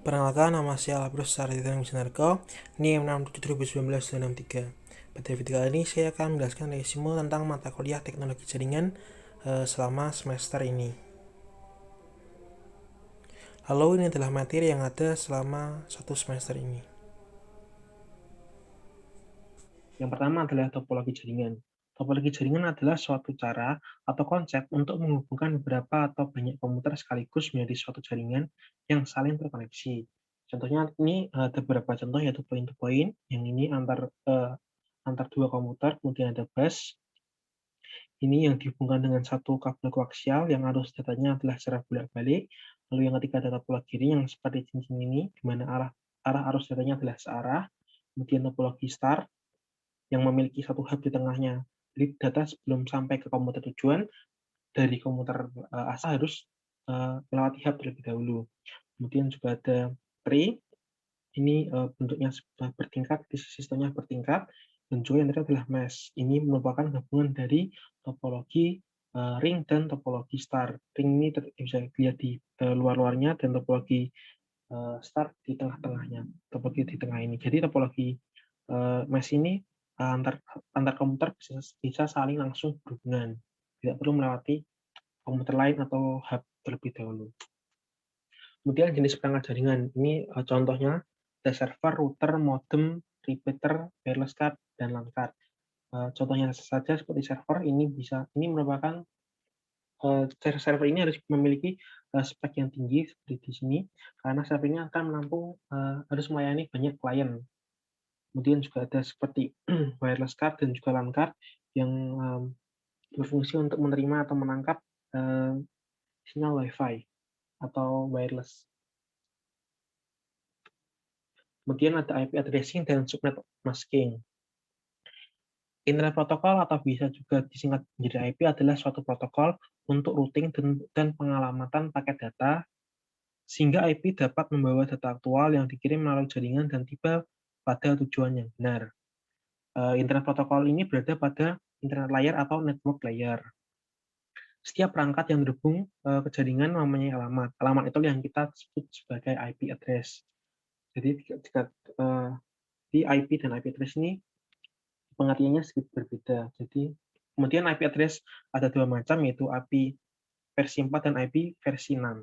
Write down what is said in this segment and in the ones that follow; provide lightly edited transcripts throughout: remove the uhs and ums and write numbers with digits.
Perkenalkan, nama saya Albrus Sarditang Bisnarko, NIM 67019-63. Pada video kali ini saya akan menjelaskan resume tentang mata kuliah teknologi jaringan selama semester ini. Lalu ini adalah materi yang ada selama satu semester ini. Yang pertama adalah topologi jaringan. Topologi jaringan adalah suatu cara atau konsep untuk menghubungkan beberapa atau banyak komputer sekaligus menjadi suatu jaringan yang saling terkoneksi. Contohnya ini ada beberapa contoh, yaitu point-to-point, yang ini antar dua komputer, kemudian ada bus, ini yang dihubungkan dengan satu kabel koaksial yang arus datanya adalah secara bolak-balik. Lalu yang ketiga ada topologi ring yang seperti cincin ini, di mana arah arus datanya adalah searah. Kemudian topologi star yang memiliki satu hub di tengahnya. Jadi data sebelum sampai ke komputer tujuan, dari komputer asal harus melewati hub terlebih dahulu. Kemudian juga ada tree, ini bentuknya bertingkat, sistemnya bertingkat, dan juga yang terakhir adalah mesh. Ini merupakan gabungan dari topologi ring dan topologi star. Ring ini bisa dilihat di luar-luarnya, dan topologi star di tengah-tengahnya, topologi di tengah ini. Jadi topologi mesh ini antar komputer bisa saling langsung berhubungan, tidak perlu melewati komputer lain atau hub terlebih dahulu. Kemudian jenis perangkat jaringan, ini contohnya ada server, router, modem, repeater, wireless card, dan LAN card. Contohnya saja seperti server, ini merupakan server ini harus memiliki spek yang tinggi seperti di sini, karena server ini akan menampung harus melayani banyak klien. Kemudian juga ada seperti wireless card dan juga LAN card yang berfungsi untuk menerima atau menangkap sinyal Wi-Fi atau wireless. Kemudian ada IP addressing dan subnet masking. Internet protokol atau bisa juga disingkat menjadi IP adalah suatu protokol untuk routing dan pengalamatan paket data, sehingga IP dapat membawa data aktual yang dikirim melalui jaringan dan tiba pada tujuan yang benar. Internet protokol ini berada pada internet layer atau network layer. Setiap perangkat yang terhubung ke jaringan mempunyai alamat. Alamat itu yang kita sebut sebagai IP address. Jadi jika di IP dan IP address ini pengertiannya sedikit berbeda. Jadi kemudian IP address ada dua macam, yaitu IP versi 4 dan IP versi 6.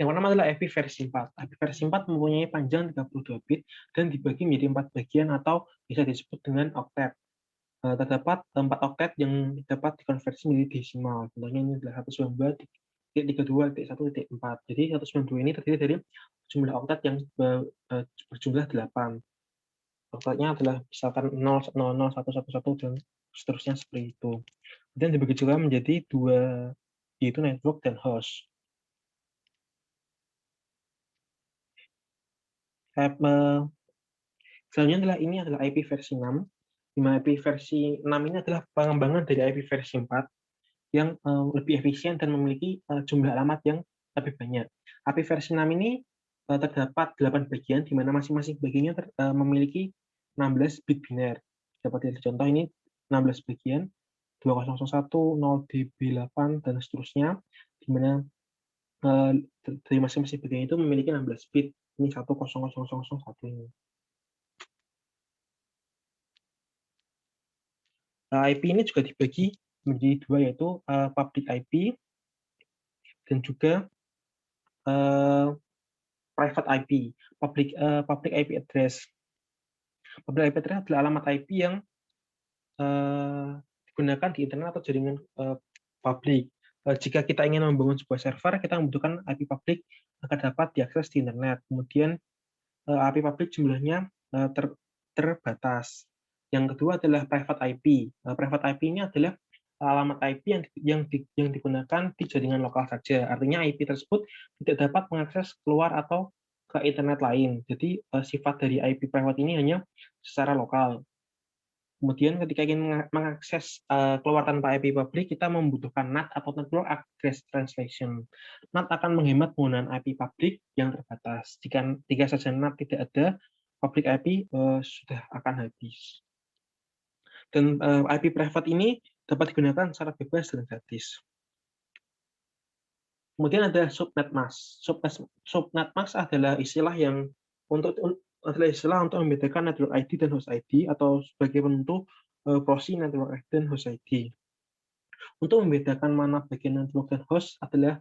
Yang pertama adalah IP versi 4. IP versi 4 mempunyai panjang 32 bit dan dibagi menjadi 4 bagian atau bisa disebut dengan oktet. Terdapat 4 oktet yang dapat dikonversi menjadi desimal. Contohnya ini adalah 192.32.1.4. Jadi 192 ini terdiri dari jumlah oktet yang berjumlah 8. Oktetnya adalah misalkan 0001111 dan seterusnya seperti itu. Dan dibagi juga menjadi dua, yaitu network dan host. Selanjutnya ini adalah IP versi 6. Di mana IP versi 6 ini adalah pengembangan dari IP versi 4 yang lebih efisien dan memiliki jumlah alamat yang lebih banyak. IP versi 6 ini terdapat 8 bagian, di mana masing-masing bagiannya memiliki 16 bit biner. Dapat dilihat contoh ini 16 bagian, 2001, 0DB8, dan seterusnya, di mana dari masing-masing bagian itu memiliki 16 bit. Ini 1000001 ini. IP ini juga dibagi menjadi dua, yaitu public IP dan juga private IP. Public IP address. Public IP address adalah alamat IP yang digunakan di internet atau jaringan publik. Jika kita ingin membangun sebuah server, kita membutuhkan IP publik agar dapat diakses di internet. Kemudian IP publik jumlahnya terbatas. Yang kedua adalah private IP. Private IP ini adalah alamat IP yang digunakan di jaringan lokal saja. Artinya IP tersebut tidak dapat mengakses keluar atau ke internet lain. Jadi sifat dari IP private ini hanya secara lokal. Kemudian ketika ingin mengakses keluar tanpa IP publik, kita membutuhkan NAT atau Network Address Translation. NAT akan menghemat penggunaan IP publik yang terbatas. Jika saja NAT tidak ada, public IP sudah akan habis. Dan IP private ini dapat digunakan secara bebas dan gratis. Kemudian ada subnet mask. Subnet mask adalah istilah untuk membedakan network ID dan host ID atau sebagai penentu proxy network ID dan host ID. Untuk membedakan mana bagian network dan host adalah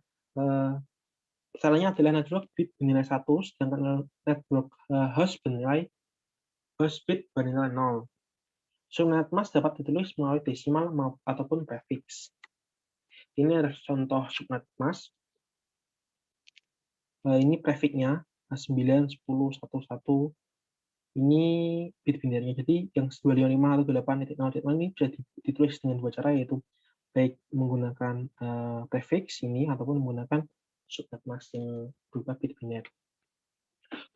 misalnya adalah network bit bernilai 1, sedangkan network host bit bernilai 0. Subnet mask dapat ditulis melalui desimal ataupun prefix. Ini adalah contoh subnet mask. Ini prefixnya 9, 10, 11. Ini bit binarnya. Jadi yang 255 atau 8.0.0 ini bisa ditulis dengan dua cara, yaitu baik menggunakan prefix ini ataupun menggunakan subnet mask yang berupa bit binar.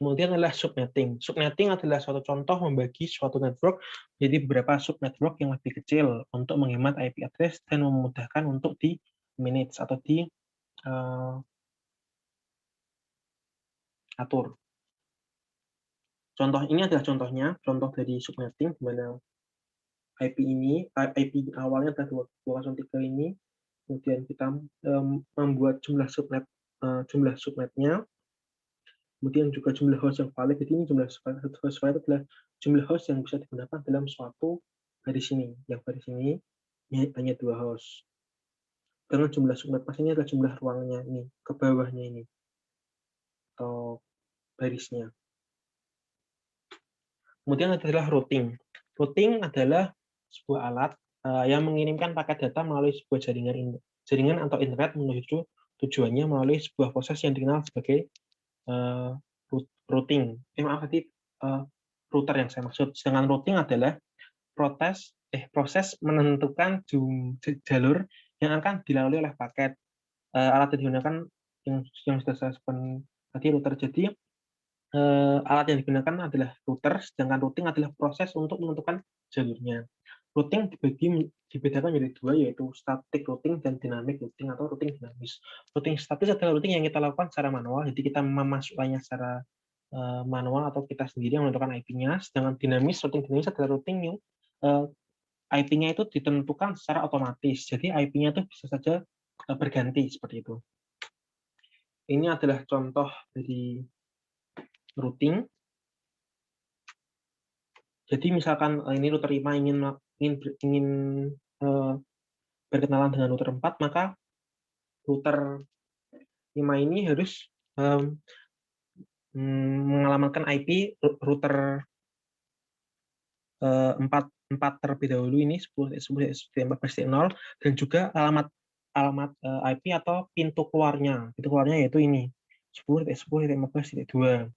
Kemudian adalah subnetting. Subnetting adalah suatu contoh membagi suatu network jadi beberapa subnetwork yang lebih kecil untuk menghemat IP address dan memudahkan untuk di manage atau atur. Contoh ini adalah contoh dari subnetting di mana IP awalnya adalah 203 ini, kemudian kita membuat jumlah subnetnya, kemudian juga jumlah host yang valid. Jadi ini jumlah host valid adalah jumlah host yang bisa digunakan dalam suatu garis ini. Yang garis ini hanya 2 host. Dengan jumlah subnet mask ini adalah jumlah ruangnya ini, ke bawahnya ini, atau barisnya. Kemudian adalah routing. Routing adalah sebuah alat yang mengirimkan paket data melalui sebuah jaringan atau internet menuju tujuannya melalui sebuah proses yang dikenal sebagai routing. Router yang saya maksud. Sedangkan routing adalah proses menentukan jalur yang akan dilalui oleh paket. Alat yang digunakan yang sudah saya sebutkan tadi router. Jadi alat yang digunakan adalah router, sedangkan routing adalah proses untuk menentukan jalurnya. Routing dibedakan menjadi dua, yaitu static routing dan dynamic routing atau routing dinamis. Routing statis adalah routing yang kita lakukan secara manual, jadi kita memasukkannya secara manual atau kita sendiri yang menentukan IP-nya. Sedangkan routing dinamis adalah routing yang IP-nya itu ditentukan secara otomatis, jadi IP-nya itu bisa saja berganti seperti itu. Ini adalah contoh dari routing. Jadi misalkan ini router 5 ingin berkenalan dengan router 4, maka router 5 ini harus mengalamatkan IP router 4 terlebih dahulu, ini 10.14.0, dan juga alamat IP atau pintu keluarnya. Pintu keluarnya yaitu ini 10.10.15.2.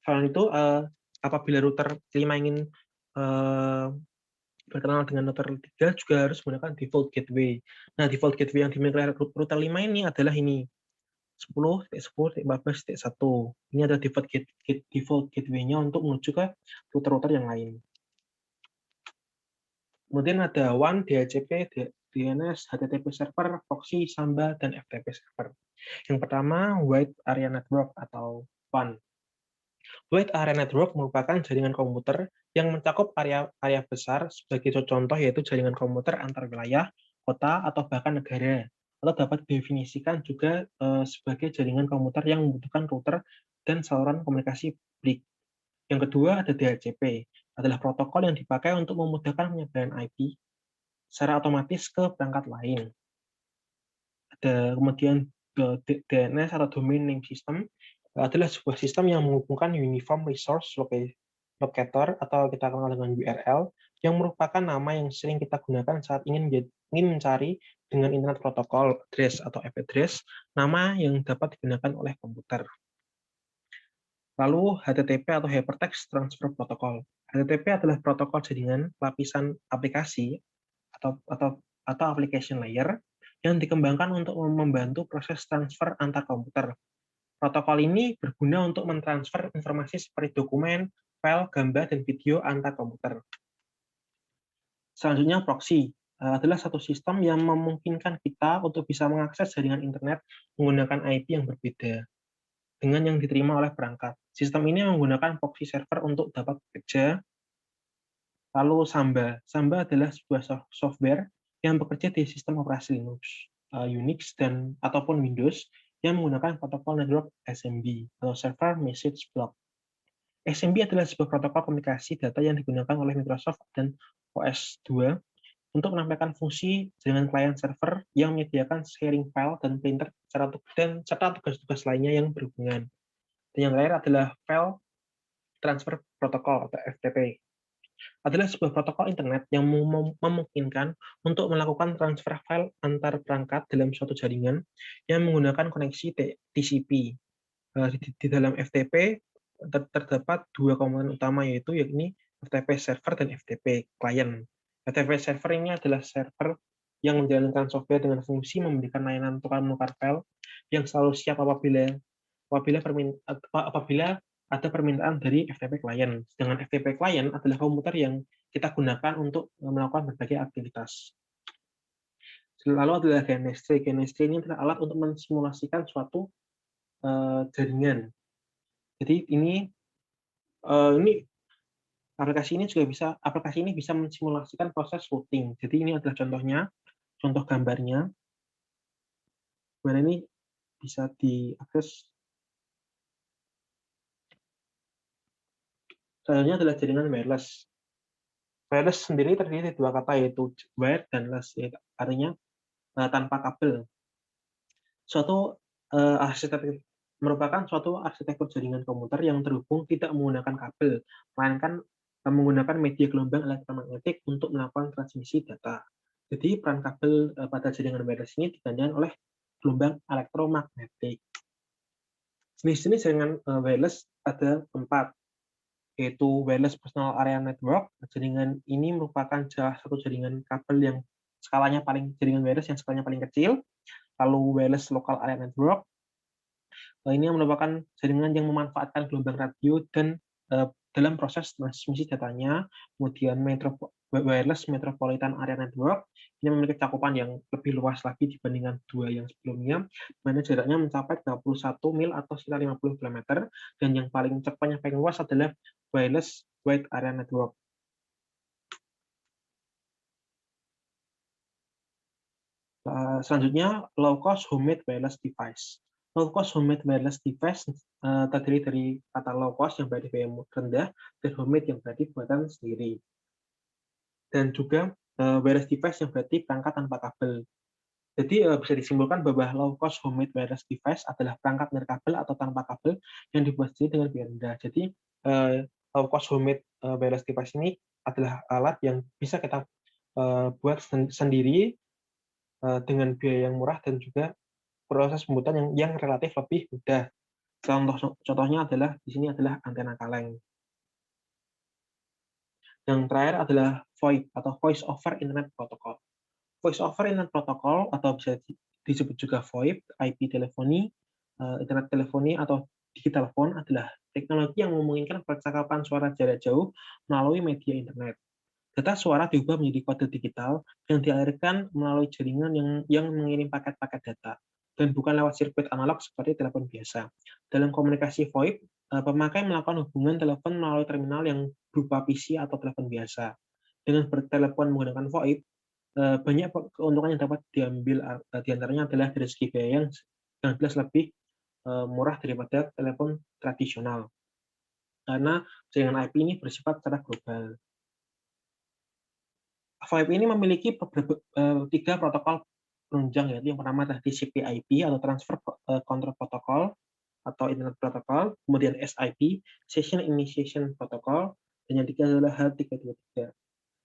Selain itu, apabila router 5 ingin berkenalan dengan router 3 juga harus menggunakan default gateway. Nah, default gateway yang dimiliki oleh router 5 ini adalah ini 10.10.14.1. Ini adalah default gateway-nya untuk menuju ke router-router yang lain. Kemudian ada WAN, DHCP, DNS, HTTP server, proxy, Samba, dan FTP server. Yang pertama, Wide Area Network atau WAN. Wide Area Network merupakan jaringan komputer yang mencakup area besar, sebagai contoh yaitu jaringan komputer antar wilayah, kota, atau bahkan negara. Atau dapat didefinisikan juga sebagai jaringan komputer yang membutuhkan router dan saluran komunikasi publik. Yang kedua ada DHCP, adalah protokol yang dipakai untuk memudahkan penyebaran IP secara otomatis ke perangkat lain. Ada kemudian DNS atau Domain Name System, adalah sebuah sistem yang menghubungkan Uniform Resource Locator atau kita kenal dengan URL, yang merupakan nama yang sering kita gunakan saat ingin mencari dengan Internet Protocol Address atau IP address, nama yang dapat digunakan oleh komputer. Lalu HTTP atau Hypertext Transfer Protocol. HTTP adalah protokol jaringan lapisan aplikasi atau application layer yang dikembangkan untuk membantu proses transfer antar komputer. Protokol ini berguna untuk mentransfer informasi seperti dokumen, file, gambar, dan video antar komputer. Selanjutnya proxy adalah satu sistem yang memungkinkan kita untuk bisa mengakses jaringan internet menggunakan IP yang berbeda dengan yang diterima oleh perangkat. Sistem ini menggunakan proxy server untuk dapat bekerja. Lalu Samba. Samba adalah sebuah software yang bekerja di sistem operasi Linux. Unix dan ataupun Windows yang menggunakan protokol network SMB atau Server Message Block. SMB adalah sebuah protokol komunikasi data yang digunakan oleh Microsoft dan OS/2 untuk menampilkan fungsi jaringan klien server yang menyediakan sharing file dan printer serta tugas-tugas lainnya yang berhubungan. Dan yang terakhir adalah File Transfer Protocol atau FTP. Adalah sebuah protokol internet yang memungkinkan untuk melakukan transfer file antar perangkat dalam suatu jaringan yang menggunakan koneksi TCP. Di dalam FTP terdapat dua komponen utama yakni FTP server dan FTP client. FTP server ini adalah server yang menjalankan software dengan fungsi memberikan layanan tukar-menukar file yang selalu siap apabila ada permintaan dari FTP client. Sedangkan FTP client adalah komputer yang kita gunakan untuk melakukan berbagai aktivitas. Lalu adalah chemistry. Chemistry ini adalah alat untuk mensimulasikan suatu jaringan. Jadi ini aplikasi ini bisa mensimulasikan proses routing. Jadi ini adalah contoh gambarnya. Mana ini bisa diakses. Selanjutnya adalah jaringan wireless. Wireless sendiri terdiri dari dua kata yaitu wire dan less, artinya tanpa kabel. Merupakan suatu arsitektur jaringan komputer yang terhubung tidak menggunakan kabel, melainkan menggunakan media gelombang elektromagnetik untuk melakukan transmisi data. Jadi peran kabel pada jaringan wireless ini digantikan oleh gelombang elektromagnetik. Jenis-jenis jaringan wireless ada 4, yaitu wireless personal area network. Jaringan ini merupakan salah satu jaringan kabel yang jaringan wireless yang skalanya paling kecil. Lalu wireless local area network. Ini merupakan jaringan yang memanfaatkan gelombang radio dan dalam proses transmisi datanya. Kemudian wireless metropolitan area network ini memiliki cakupan yang lebih luas lagi dibandingkan dua yang sebelumnya, mana jaraknya mencapai 21 mil atau sekitar 50 km, dan yang paling luas adalah wireless wide area network. Selanjutnya, low cost homemade wireless device. Low cost homemade wireless device terdiri dari kata low cost yang berarti biaya rendah dan homemade yang berarti buatan sendiri. Dan juga wireless device yang berarti perangkat tanpa kabel. Jadi bisa disimpulkan bahwa low cost homemade wireless device adalah perangkat nirkabel atau tanpa kabel yang dibuat sendiri dengan biaya rendah. Jadi low cost homemade wireless device ini adalah alat yang bisa kita buat sendiri dengan biaya yang murah dan juga proses pembuatan yang relatif lebih mudah. Contohnya adalah di sini adalah antena kaleng. Yang terakhir adalah VoIP atau Voice over Internet Protocol. Voice over Internet Protocol atau bisa disebut juga VoIP, IP teleponi, internet teleponi atau digital phone adalah teknologi yang memungkinkan percakapan suara jarak jauh melalui media internet. Data suara diubah menjadi kode digital yang dialirkan melalui jaringan yang mengirim paket-paket data, dan bukan lewat sirkuit analog seperti telepon biasa. Dalam komunikasi VoIP, pemakai melakukan hubungan telepon melalui terminal yang berupa PC atau telepon biasa. Dengan bertelepon menggunakan VoIP, banyak keuntungan yang dapat diambil, di antaranya adalah dari segi biaya yang jelas lebih murah daripada telepon tradisional, karena jaringan IP ini bersifat secara global. VoIP ini memiliki 3 protokol penunjang, yaitu yang pertama adalah TCP/IP atau Transfer Control Protocol atau Internet Protocol, kemudian SIP, Session Initiation Protocol, dan yang ketiga adalah H323.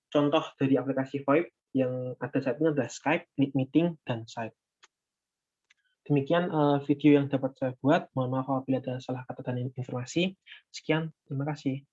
Contoh dari aplikasi VoIP yang ada saat ini adalah Skype, Meeting, dan Skype. Demikian video yang dapat saya buat. Mohon maaf apabila ada salah kata dan informasi. Sekian, terima kasih.